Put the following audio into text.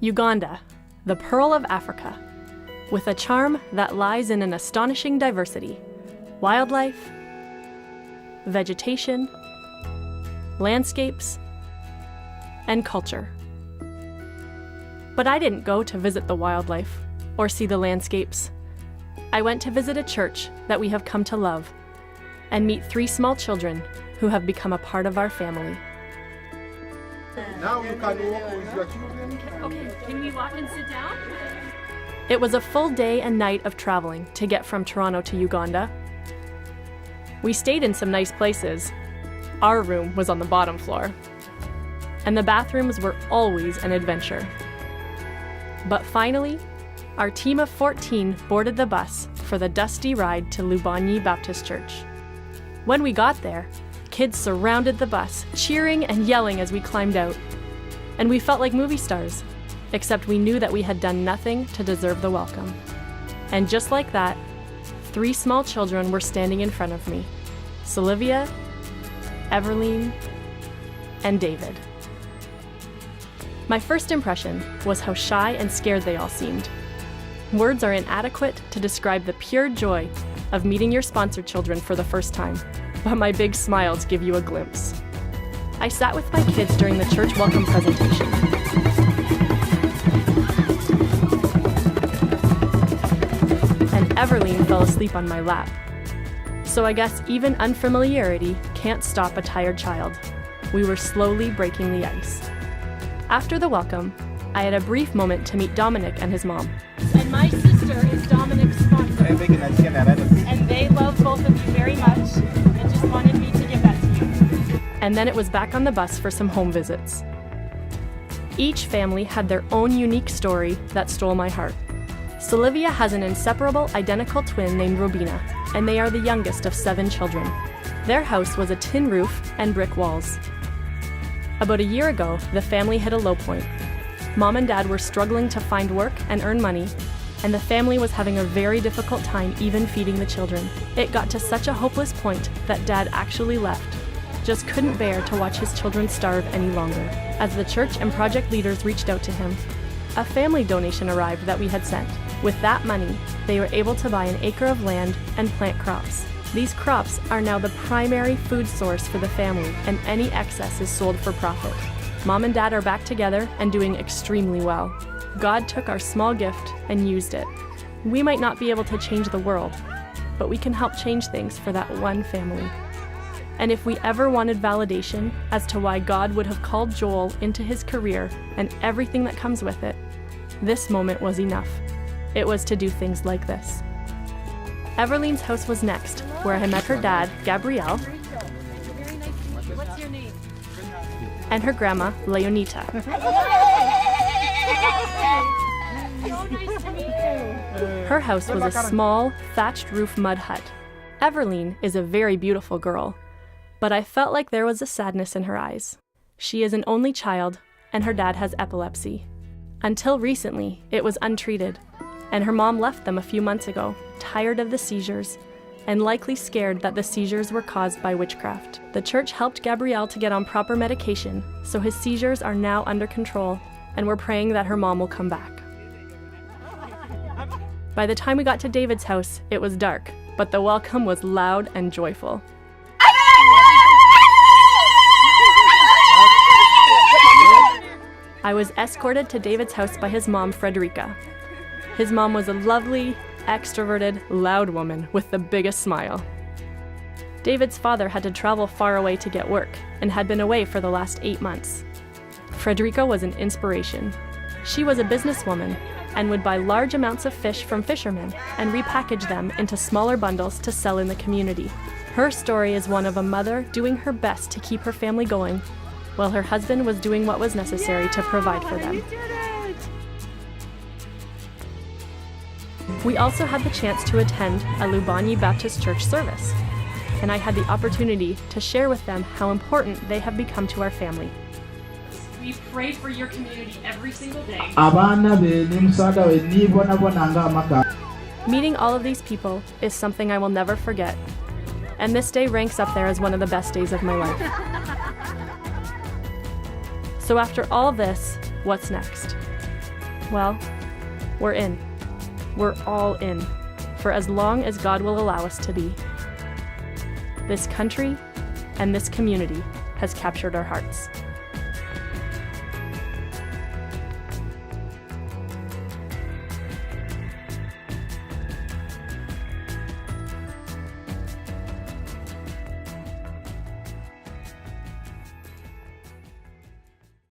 Uganda, the pearl of Africa, with a charm that lies in an astonishing diversity: wildlife, vegetation, landscapes, and culture. But I didn't go to visit the wildlife or see the landscapes. I went to visit a church that we have come to love and meet 3 small children who have become a part of our family. Now you can walk with your children. Okay, can we walk and sit down? It was a full day and night of traveling to get from Toronto to Uganda. We stayed in some nice places. Our room was on the bottom floor, and the bathrooms were always an adventure. But finally, our team of 14 boarded the bus for the dusty ride to Lubanyi Baptist Church. When we got there, kids surrounded the bus, cheering and yelling as we climbed out. And we felt like movie stars, except we knew that we had done nothing to deserve the welcome. And just like that, 3 small children were standing in front of me: Sylvia, Everline, and David. My first impression was how shy and scared they all seemed. Words are inadequate to describe the pure joy of meeting your sponsored children for the first time, but my big smiles give you a glimpse. I sat with my kids during the church welcome presentation. And Everline fell asleep on my lap. So I guess even unfamiliarity can't stop a tired child. We were slowly breaking the ice. After the welcome, I had a brief moment to meet Dominic and his mom. And my sister is Dominic's sponsor. And they love both of you very much and just wanted me to give that to you. And then it was back on the bus for some home visits. Each family had their own unique story that stole my heart. Sylvia has an inseparable identical twin named Robina, and they are the youngest of 7 children. Their house was a tin roof and brick walls. About a year ago, the family hit a low point. Mom and Dad were struggling to find work and earn money, and the family was having a very difficult time even feeding the children. It got to such a hopeless point that Dad actually left, just couldn't bear to watch his children starve any longer. As the church and project leaders reached out to him, a family donation arrived that we had sent. With that money, they were able to buy an acre of land and plant crops. These crops are now the primary food source for the family, and any excess is sold for profit. Mom and Dad are back together and doing extremely well. God took our small gift and used it. We might not be able to change the world, but we can help change things for that one family. And if we ever wanted validation as to why God would have called Joel into his career and everything that comes with it, this moment was enough. It was to do things like this. Everline's house was next, where I met her dad, Gabrielle, What's your name? and her grandma, Leonita. So nice to meet you. Her house was a small, thatched roof mud hut. Everline is a very beautiful girl, but I felt like there was a sadness in her eyes. She is an only child, and her dad has epilepsy. Until recently, it was untreated, and her mom left them a few months ago, tired of the seizures, and likely scared that the seizures were caused by witchcraft. The church helped Gabrielle to get on proper medication, so his seizures are now under control, and we're praying that her mom will come back. By the time we got to David's house, it was dark, but the welcome was loud and joyful. I was escorted to David's house by his mom, Frederica. His mom was a lovely, extroverted, loud woman with the biggest smile. David's father had to travel far away to get work and had been away for the last 8 months. Frederica was an inspiration. She was a businesswoman and would buy large amounts of fish from fishermen and repackage them into smaller bundles to sell in the community. Her story is one of a mother doing her best to keep her family going, while her husband was doing what was necessary to provide for them. We also had the chance to attend a Lubanyi Baptist Church service, and I had the opportunity to share with them how important they have become to our family. We pray for your community every single day. Meeting all of these people is something I will never forget, and this day ranks up there as one of the best days of my life. So after all this, what's next? Well, we're in. We're all in, for as long as God will allow us to be. This country and this community has captured our hearts.